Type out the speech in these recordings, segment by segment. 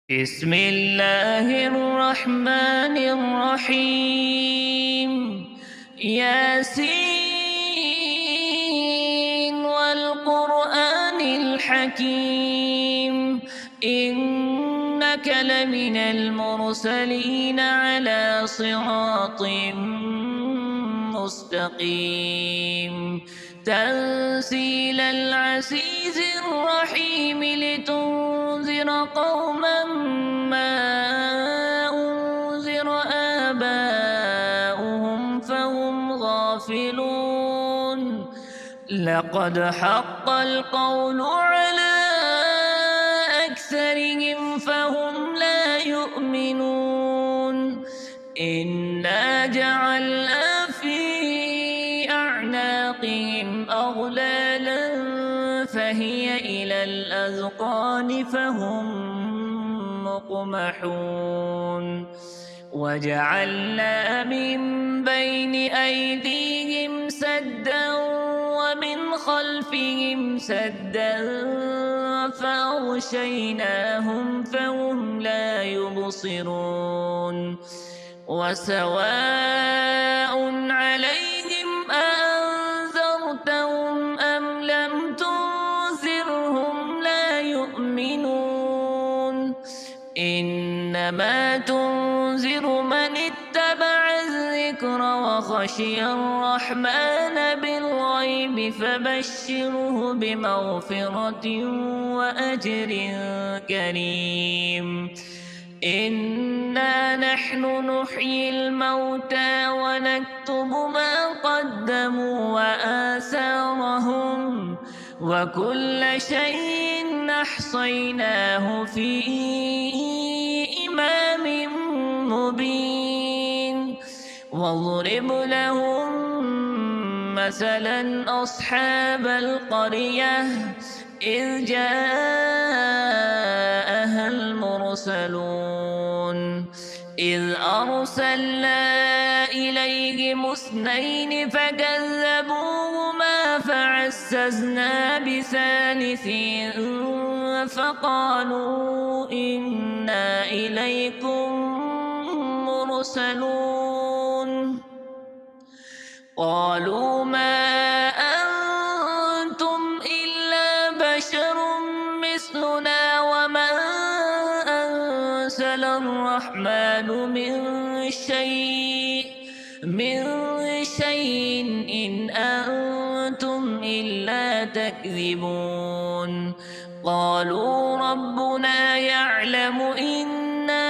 بسم الله الرحمن الرحيم. ياسين والقرآن الحكيم، إنك لمن المرسلين على صراط مستقيم. تنزيل العزيز الرحيم، لتنذر قوما ما أنذر آباؤهم فهم غافلون. لقد حق القول على أكثرهم فهم لا يؤمنون. إنا جعلنا في أعناقهم أغلالا فهي إلى الأذقان فهم مقمحون. وجعلنا من بين أيديهم سدا ومن خلفهم سدا فأغشيناهم فهم لا يبصرون. وسواء عليهم أأنذرتهم أم لم تنذرهم لا يؤمنون. إنما تنذر من اتبع الذكر وخشي الرحمن بالغيب فبشره بمغفرة وأجر كريم. إنا نحن نحيي الموتى ونكتب ما قدموا وآثارهم، وكل شيء أحصيناه في إمام مبين. واضرب لهم مثلا أصحاب القرية إذ جاءها المرسلون، إذ أرسلنا إليهم اثنين فكذبوهما فعززنا بثالث فقالوا إنا إليكم مرسلون. قالوا ما أنتم إلا بشر مثلنا وما أنزل الرحمن من شيء إن أنتم إلا تكذبون. قالوا ربنا يعلم إنا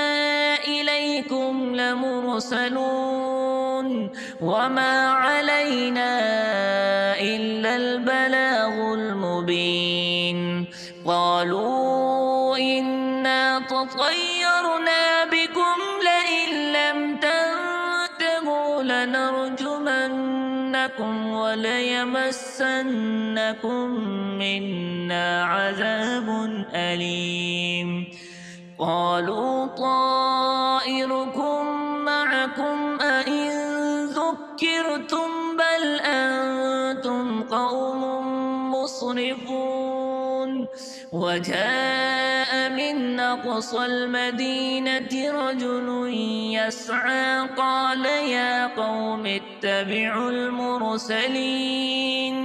إليكم لمرسلون وما علينا إلا البلاغ المبين. قالوا إنا تطيرنا بكم لئن لم تنتهوا لنرجمنكم وليمسنكم منا عذاب أليم. قالوا طائركم معكم أئن ذكرتم بل أنتم قوم مسرفون. وجاء من أقصى المدينة رجل يسعى قال يا قوم اتبعوا المرسلين،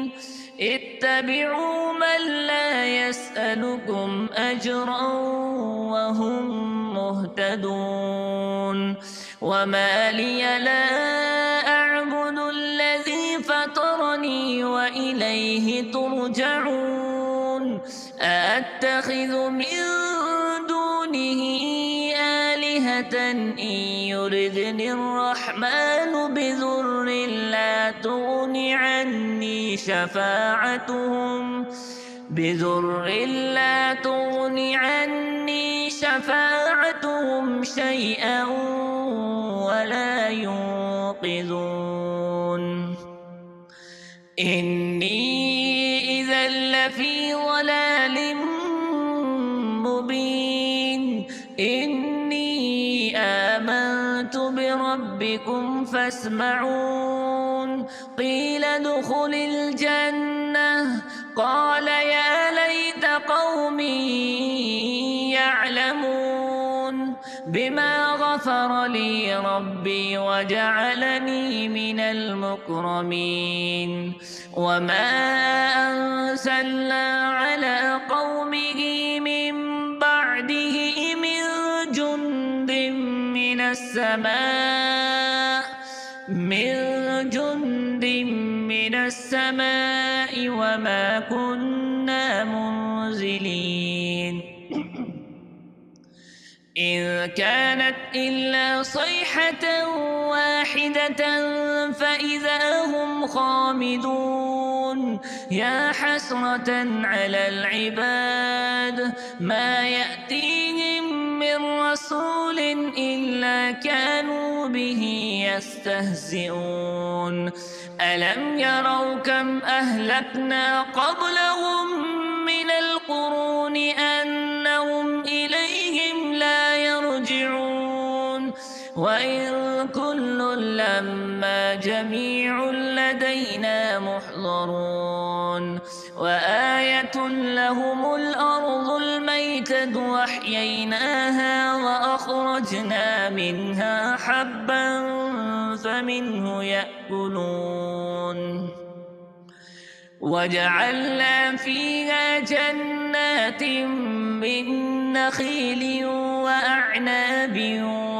اتبعوا من لا يسألكم أجرا وهم مهتدون. وما لي لا أعبد الذي فطرني وإليه ترجعون. أأتخذ من دونه آلهة إن يردني الرحمن بضر لا تغن عني شفاعتهم شيئا ولا ينقذون. إني إذا لفي ضلال مبين. إني آمنت بربكم فاسمعون. قيل ادخل الجنة قال يا ليت قومي يعلمون. بما غفر لي ربي وجعلني من المكرمين وما أنزلنا على قومه من بعده من جند من السماء وما كنا منزلين إن كانت إلا صيحة واحدة فإذا هم خامدون يا حسرة على العباد ما يأتيهم من رسول إلا كانوا به يستهزئون ألم يروا كم أهلكنا قبلهم من القرون أنهم إليهم لا يرجعون وإن كل لما جميع لدينا محضرون وآية لهم الأرض الميتة وأحييناها وأخرجنا منها حبا فمنه يأكلون وجعلنا فيها جنات من نخيل وأعناب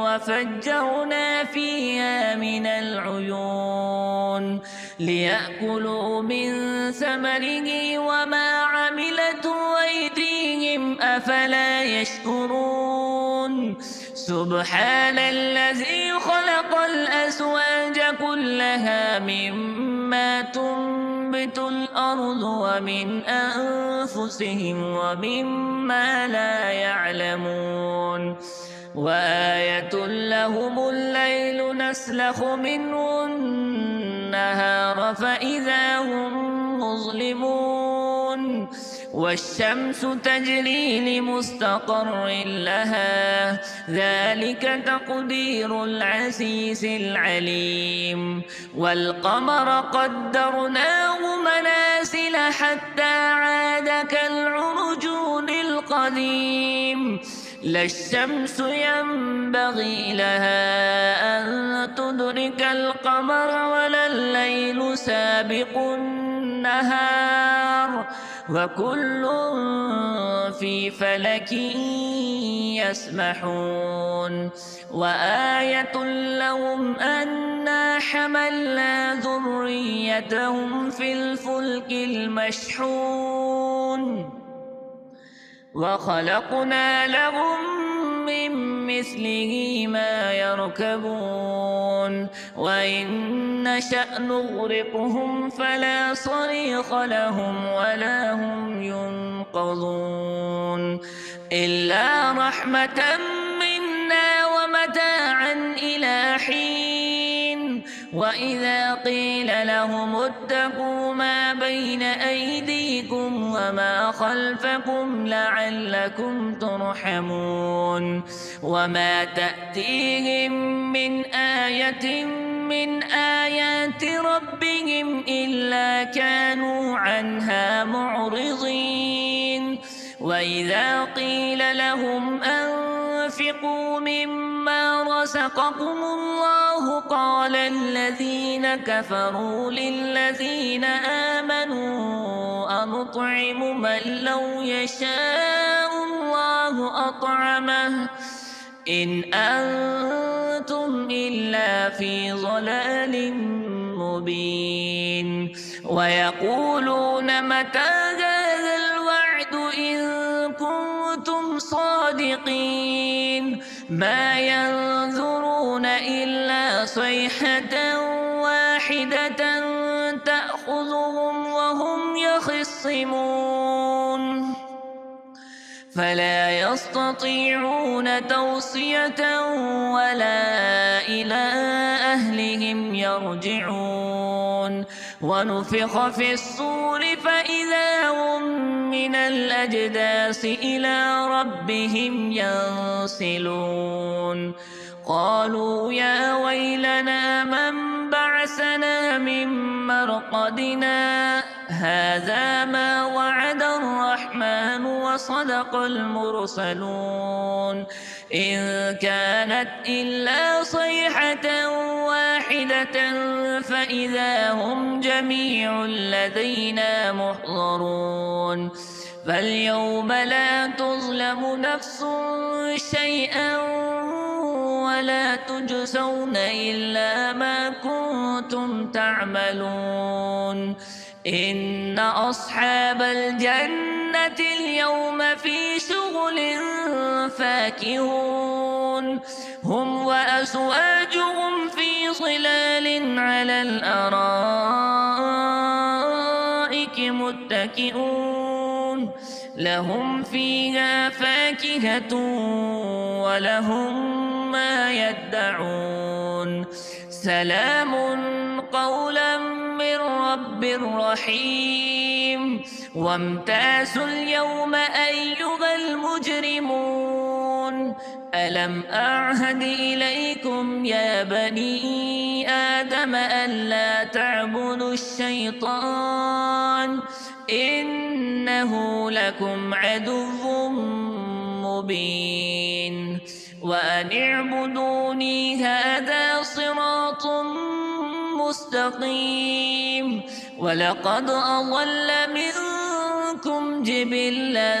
وفجرنا فيها من العيون ليأكلوا من ثمره وما عملته أيديهم أفلا يشكرون سبحان الذي خلق الأزواج كلها مما تنبت الأرض ومن أنفسهم ومما لا يعلمون وآية لهم الليل نسلخ منه النهار فإذا هم مظلمون والشمس تجري لمستقر لها ذلك تقدير العزيز العليم والقمر قدرناه منازل حتى عاد كالعرجون القديم لا الشمس ينبغي لها أن تدرك القمر ولا الليل سابق النهار وكل في فلك يسبحون وآية لهم أنا حملنا ذريتهم في الفلك المشحون وخلقنا لهم من مثله ما يركبون وإن نشأ نغرقهم فلا صريخ لهم ولا هم ينقذون إلا رحمة منا ومتاعا إلى حين وإذا قيل لهم اتقوا ما بين أيديكم وما خلفكم لعلكم ترحمون وما تأتيهم من آية من آيات ربهم إلا كانوا عنها معرضين وإذا قيل لهم أنفقوا مما رزقكم الله قال الذين كفروا للذين آمنوا أنطعم من لو يشاء الله أطعمه إن أنتم إلا في ضلال مبين ويقولون متى هذا الوعد إن كنتم صادقين ما ينظرون إلا صيحة واحدة تأخذهم وهم يخصمون فلا يستطيعون توصية ولا إلى أهلهم يرجعون ونفخ في الصور فإذا هم من الأجداث إلى ربهم ينسلون قالوا يا ويلنا من بعثنا من مرقدنا هذا ما وعد الرحمن وصدق المرسلون إن كانت إلا صيحة واحدة فإذا هم جميع لدينا محضرون فاليوم لا تظلم نفس شيئا ولا تجزون إلا ما كنتم تعملون إن أصحاب الجنة اليوم في شغل فاكهون هم وأزواجهم في ظلال على الأرائك متكئون لهم فيها فاكهة ولهم ما يدعون سلام قولا من رب رحيم وامتازوا اليوم أيها المجرمون ألم أعهد إليكم يا بني آدم ألا تعبدوا الشيطان إنه لكم عدو مبين وأن اعبدوني هذا صراط مستقيم ولقد أضل منكم جبلا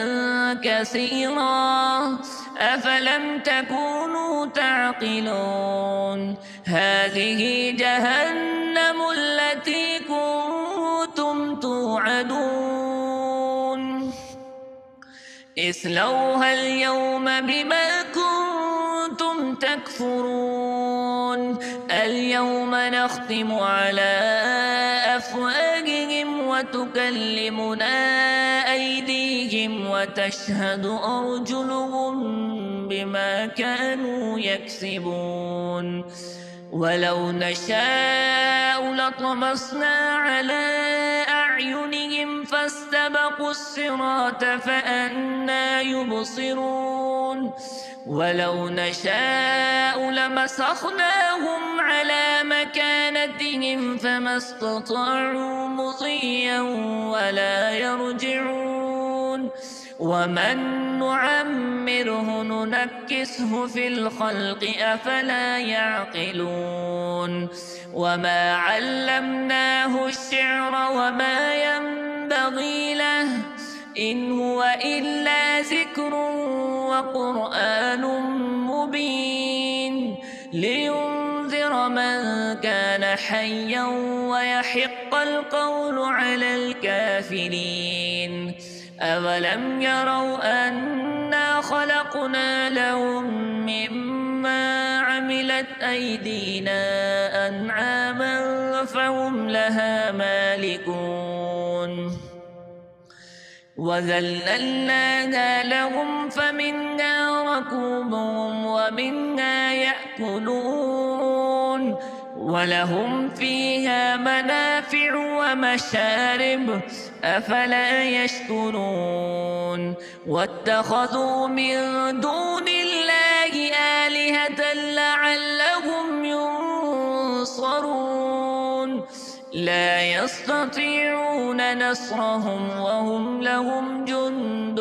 كثيرا أفلم تكونوا تعقلون هذه جهنم التي كنتم توعدون اصلوها اليوم بما كنتم تكفرون اليوم نختم على أفواههم وتكلمنا أيديهم وتشهد أرجلهم بما كانوا يكسبون ولو نشاء لطمسنا على أعينهم فاستبقوا الصراط فأنى يبصرون ولو نشاء لمسخناهم على مكانتهم فما استطاعوا مضيا ولا يرجعون ومن نعمره ننكسه في الخلق أفلا يعقلون وما علمناه الشعر وما ينبغي له إن هو إلا ذكر وقرآن مبين لينذر من كان حيا ويحق القول على الكافرين أولم يروا أنا خلقنا لهم مما عملت أيدينا أنعاما فهم لها مالكون وذللناها لهم فمنها ركوبهم ومنها يأكلون ولهم فيها منافع ومشارب أفلا يشكرون واتخذوا من دون الله آلهة لعلهم ينصرون لا يستطيعون نصرهم وهم لهم جند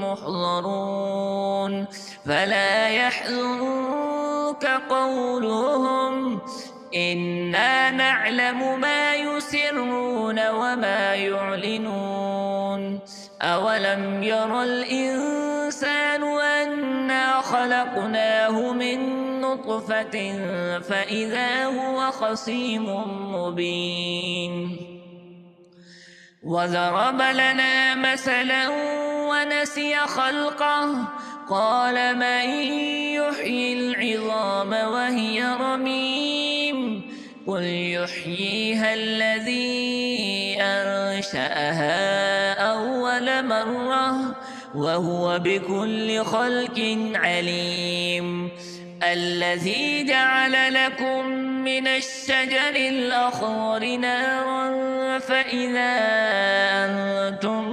محضرون فلا يحزنك قولهم إنا نعلم ما يسرون وما يعلنون أولم ير الإنسان أنا خلقناه من نطفة فإذا هو خصيم مبين وضرب لنا مثلا ونسي خلقه قال من يحيي العظام وهي رميم قل يحييها الذي أنشأها أول مرة وهو بكل خلق عليم الذي جعل لكم من الشجر الأخضر نارا فإذا أنتم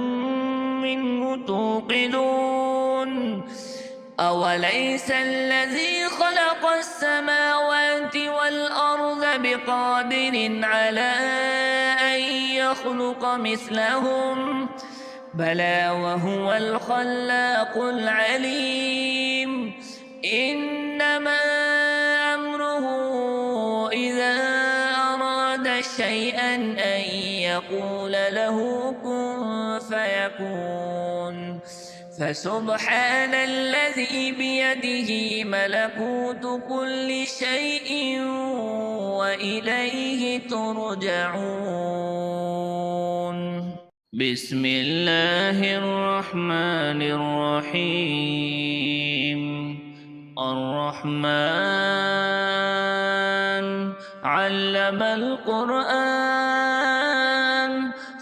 منه توقدون أوليس الذي خلق السماوات والأرض بقادر على أن يخلق مثلهم بلى وهو الخلاق العليم إنما أمره إذا أراد شيئا أن يقول له كن فيكون فسبحان الذي بيده ملكوت كل شيء وإليه ترجعون. بسم الله الرحمن الرحيم. الرحمن علم القرآن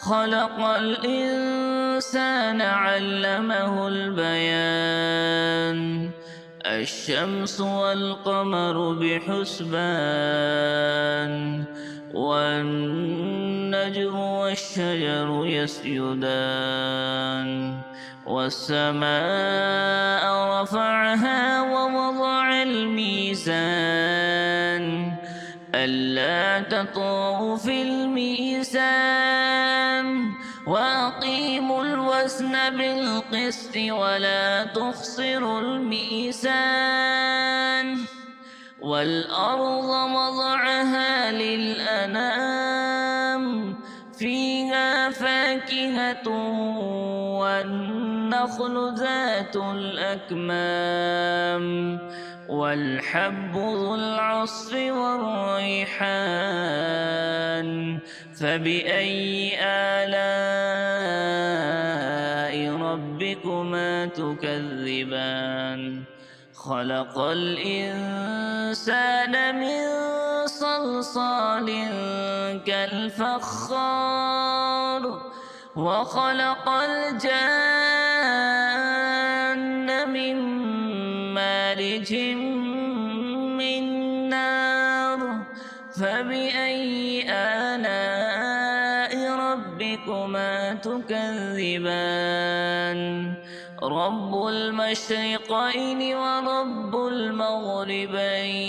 خلق الإنسان علمه البيان الشمس والقمر بحسبان والنجم والشجر يسجدان والسماء رفعها ووضع الميزان ألا تطغوا في الميزان وأقيموا الوزن بالقسط ولا تخسروا الميزان والأرض وضعها للأنام فيها فاكهة والنخل ذات الأكمام والحب ذو العصف والريحان فبأي آلاء ربكما تكذبان خلق الإنسان من صلصال كالفخار وخلق الجان من مارج من نار فبأي آلاء ربكما تكذبان رب المشرقين ورب المغربين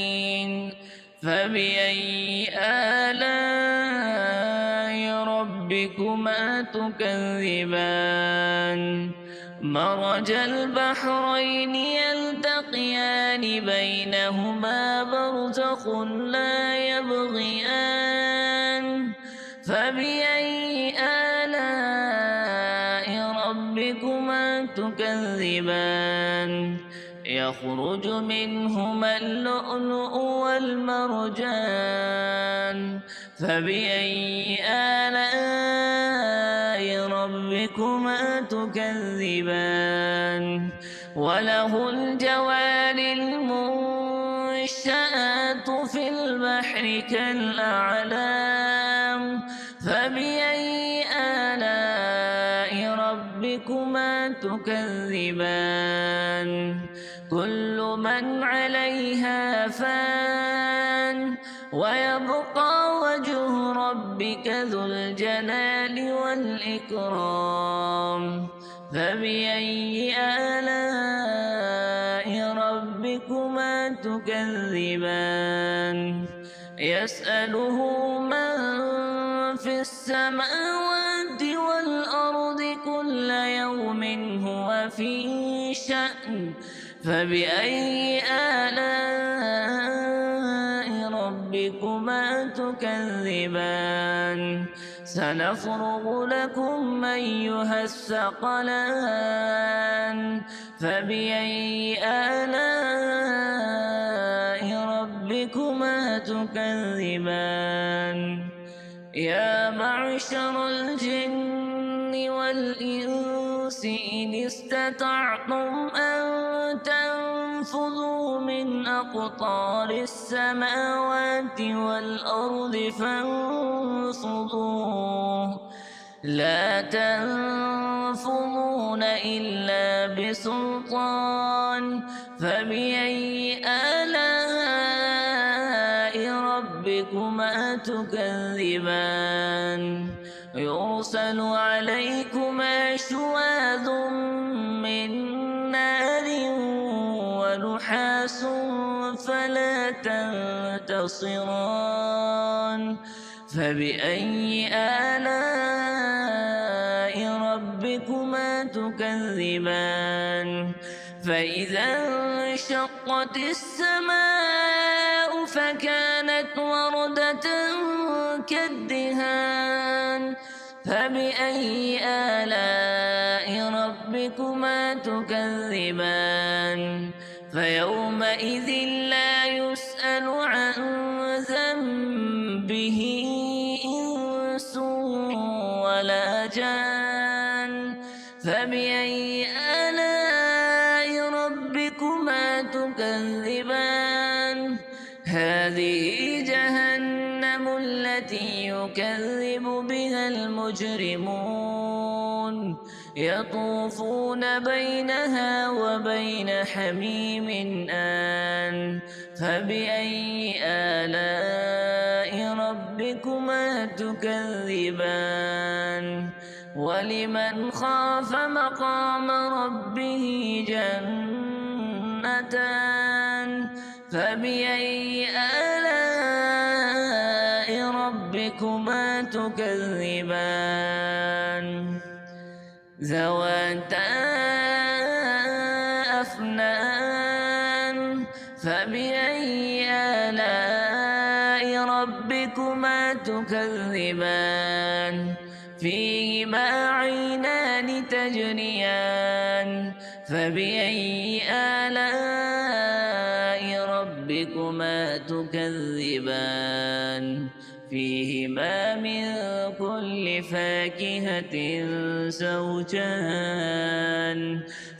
فبأي آلاء ربكما تكذبان مرج البحرين يلتقيان بينهما برزخ لا يبغيان فبأي آلاء ربكما تكذبان يخرج منهما اللؤلؤ والمرجان فبأي آلاء ربكما تكذبان وله الجوار المنشآت في البحر كالأعلام فبأي آلاء ربكما تكذبان كل من عليها فان ويبقى وجه ربك ذو الجلال والإكرام فبأي آلاء ربكما تكذبان يسأله من في السماوات والأرض كل يوم هو في شأن فبأي آلاء ربكما تكذبان سنفرغ لكم أيها الثقلان فبأي آلاء ربكما تكذبان يا معشر الجن والإنس إن استطعتم أن تنفذوا من أقطار السماوات والأرض فانفذوا لا تنفذون إلا بسلطان فبأي آلاء ربكما تكذبان يرسل عليكما شواظ من نار ونحاس فلا تنتصران فبأي آلاء ربكما تكذبان فإذا انشقت السماء فكانت وردة كالدهان فبأي آلاء ربكما تكذبان فيومئذ لا يسأل عن ذنبه إنس ولا جان فبأي آلاء ربكما تكذبان هذه جهنم التي يكذب بها المجرمون يطوفون بينها وبين حميم آن فبأي آلاء ربكما تكذبان ولمن خاف مقام ربه جنتان فبأي آلاء ربكما تكذبان ذواتا أفنان فبأي آلاء ربكما تكذبان فيهما عينان تجريان فبأي آلاء ربكما تكذبان فيهما من كل فاكهة زوجان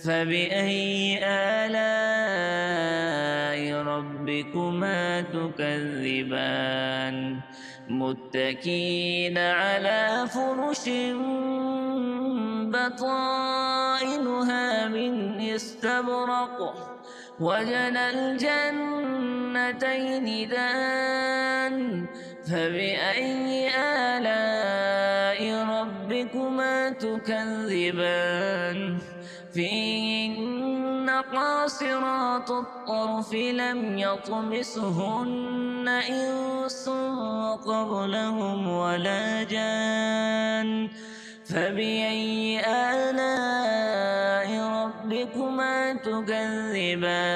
فبأي آلاء ربكما تكذبان متكئين على فرش بطائنها من استبرق وجنى الجنتين دان فبأي آلاء ربكما تكذبان فيهن قاصرات الطرف لم يطمسهن إنس قبلهم ولا جان فبأي آلاء ربكما تكذبان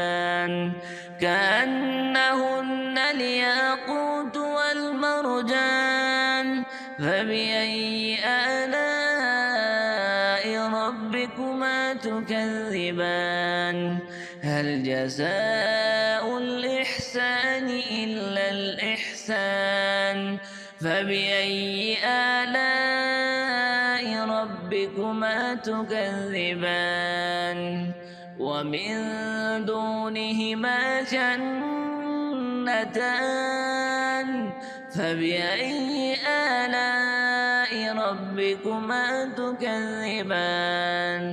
كأنهن الياقوت والمرجان فبأي آلاء ربكما تكذبان هل جزاء الإحسان إلا الإحسان فبأي آلاء ربكما تكذبان ومن دونهما جنتان فبأي آلاء ربكما تكذبان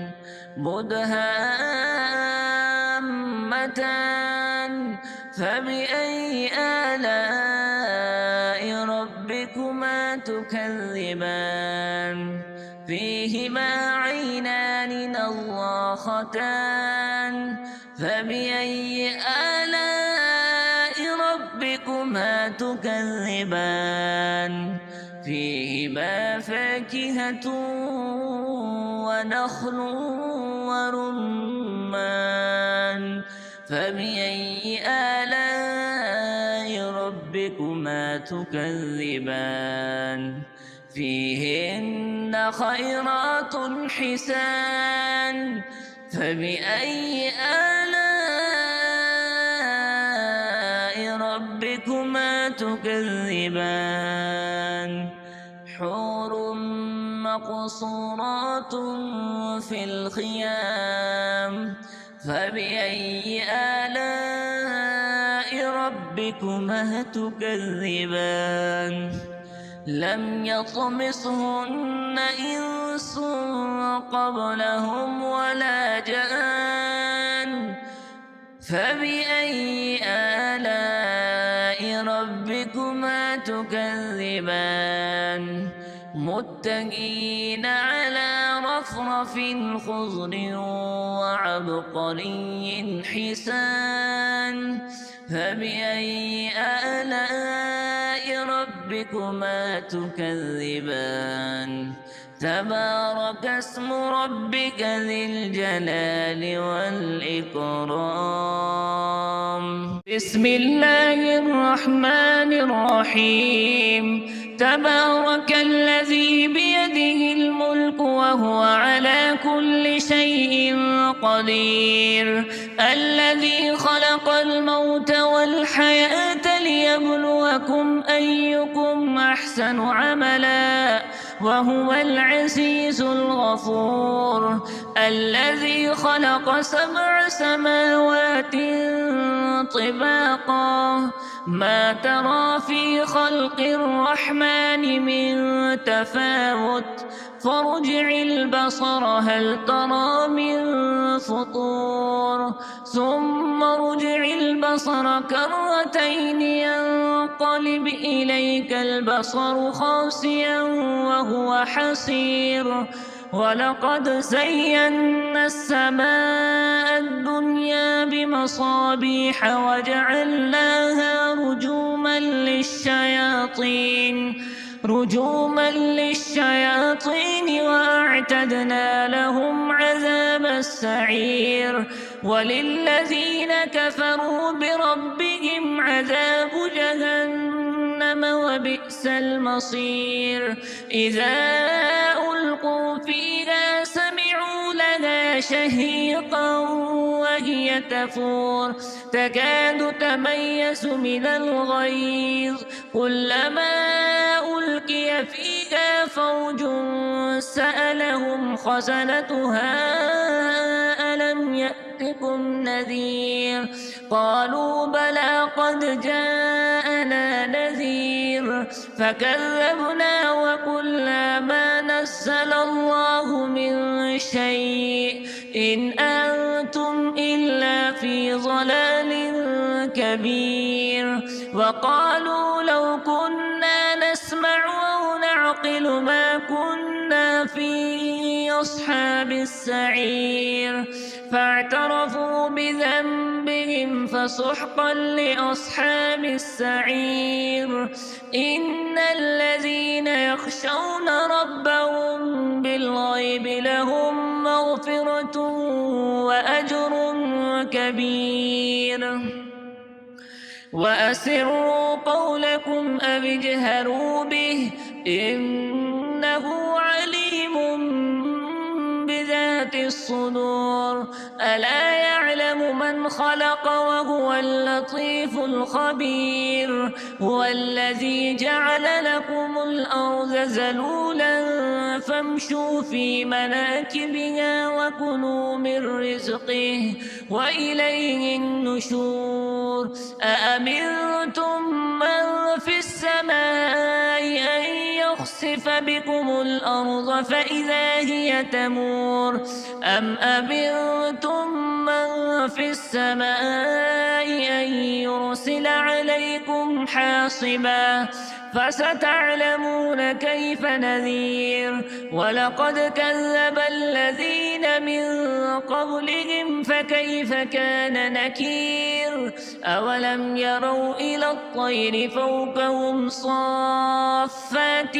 مدهامتان فبأي آلاء ربكما تكذبان فيهما عينان نضاختان فبأي آلاء ربكما تكذبان فيهما فاكهة ونخل ورمان فبأي آلاء ربكما تكذبان فيهن خيرات حسان فبأي آلاء ربكما تكذبان حور مقصورات في الخيام فبأي آلاء ربكما تكذبان لم يطمسهن إنس قبلهم ولا جان فبأي آلاء ربكما تكذبان متكئين على رفرف خضر وعبقري حسان فبأي آلاء ربكما تكذبان تبارك اسم ربك ذي الجلال والإكرام. بسم الله الرحمن الرحيم. تبارك الذي بيده الملك وهو على كل شيء قدير. الذي خلق الموت والحياة ليبلوكم أيكم أحسن عملا وهو العزيز الغفور. الذي خلق 7 سماوات طباقا ما ترى في خلق الرحمن من تفاوت فارجع البصر هل ترى من فطور ثم ارجع البصر كرتين ينقلب إليك البصر خاسئا وهو حسير. ولقد زينا السماء الدنيا بمصابيح وجعلناها رجوما للشياطين وأعتدنا لهم عذاب السعير. وللذين كفروا بربهم عذاب جهنم وبئس المصير. إذا ألقوا فيها سمعوا لها شهيقا وهي تفور تكاد تميز من الغيظ كلما ألقي فيها فوج سألهم خزنتها ألم يأتكم نذير قالوا بلى قد جاءنا نذير فكذبنا وقلنا ما نزل الله من شيء إن أنتم إلا في ضلال كبير. وقالوا لو كنا نسمع أو نعقل ما كنا في أصحاب السعير فاعترفوا بذنبهم فسحقا لأصحاب السعير. إن الذين يخشون ربهم بالغيب لهم مغفرة وأجر كبير. وأسروا قولكم أو اجهروا به إنه عليم بذات الصدور. ألا يعلم من خلق وهو اللطيف الخبير. هو الذي جعل لكم الأرض ذلولا فامشوا في مناكبها وكلوا من رزقه وإليه النشور. أأمنتم من في السماء أن يخسف بكم الأرض فإذا هي تمور أم أمنتم من في السماء أن يرسل عليكم حاصبا فستعلمون كيف نذير. ولقد كذب الذين من قبلهم فكيف كان نكير. أولم يروا إلى الطير فوقهم صافات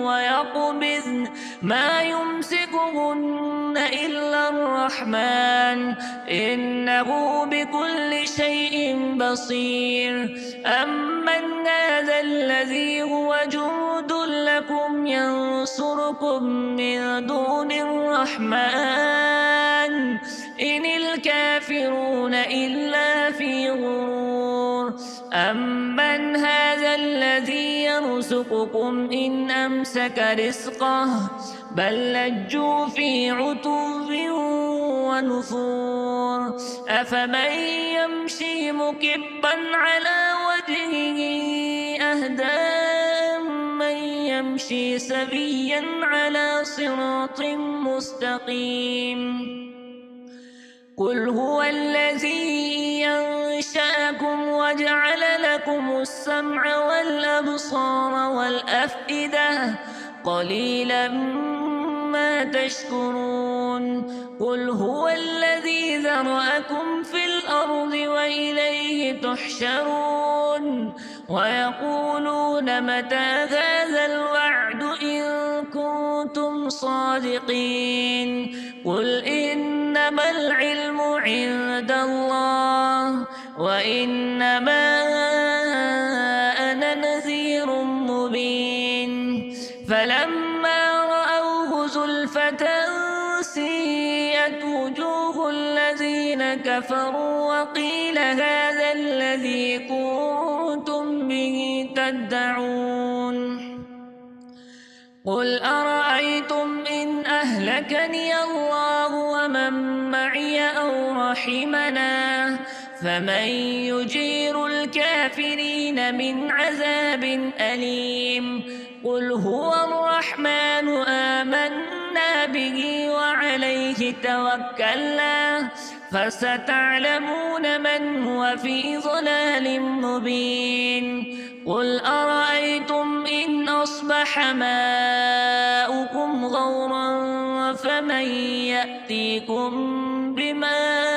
ويقبضن ما يمسكهن إلا الرحمن إنه بكل شيء بصير. أمن هذا الذي هو جند لكم ينصركم من دون الرحمن إن الكافرون إلا في غرور. أمن هذا الذي يرزقكم إن أمسك رزقه بل لجوا في عتو ونفور. أفمن يمشي مكبا على وجهه أهدى من يمشي سويا على صراط مستقيم. قل هو الذي ينشأكم وجعل لكم السمع والأبصار والأفئدة قليلا ما تشكرون. قل هو الذي ذرأكم في الأرض وإليه تحشرون. ويقولون متى هذا الوعد إن كنتم صادقين قل إنما العلم عند الله وإنما أنا نذير مبين فلما رأوه زلفة سيئت وجوه الذين كفروا وقيل هذا الذي كنتم به تدعون قل أرأيتم إن أهلكني الله ومن معي أو رحمنا فمن يجير الكافرين من عذاب أليم قل هو الرحمن آمنا به وعليه توكلنا فستعلمون من هو في ضلال مبين قل أرأيتم إن أصبح ماؤكم غورا فمن يأتيكم بماء